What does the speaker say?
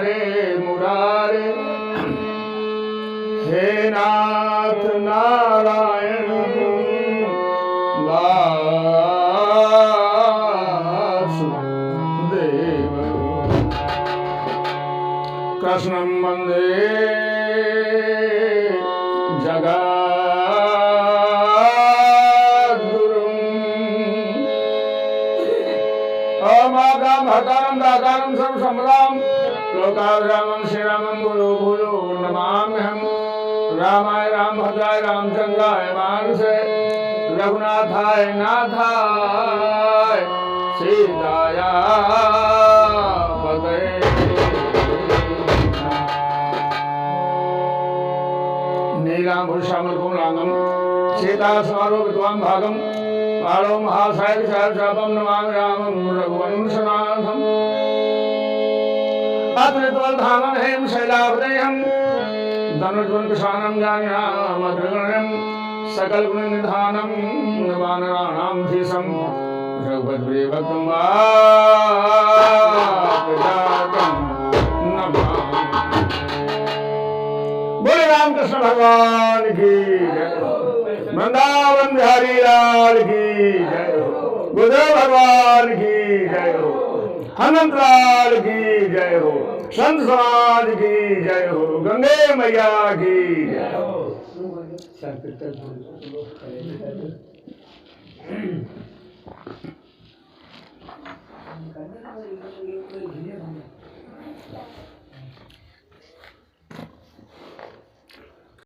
हरे मुरारे हे नाथ नारायण वासुदेव कृष्णं वन्दे भक्तानां दातारं सर्वसम्पदां लोकाभिरामं श्रीरामं भूयो भूयो नमाम्यहं रामाय रामभद्राय रामचन्द्राय मानसे रघुनाथाय नाथाय सीताय पतये नीलाम्बुजश्यामलकोमलाङ्गं सीतासमारोपितवां भागं कालो महासायकशापं नमामि रामं रघुवंशनाथम् अतुलितबलधामं हेम शैलावदेहं धनुर्धुनकुशानं ज्ञानिनामग्रगण्यं सकलगुणनिधानं वानराणां धीशं रघुपतिप्रियभक्तं वाप्यजातं नमामि। बोले रामकृष्ण भगवान की जय, वृंदावन बिहारी लाल की जय हो, गुरुदेव भगवान की जय हो, हनुमत लाल की जय हो, संत समाज की जय हो, गंगे मैया की जय हो।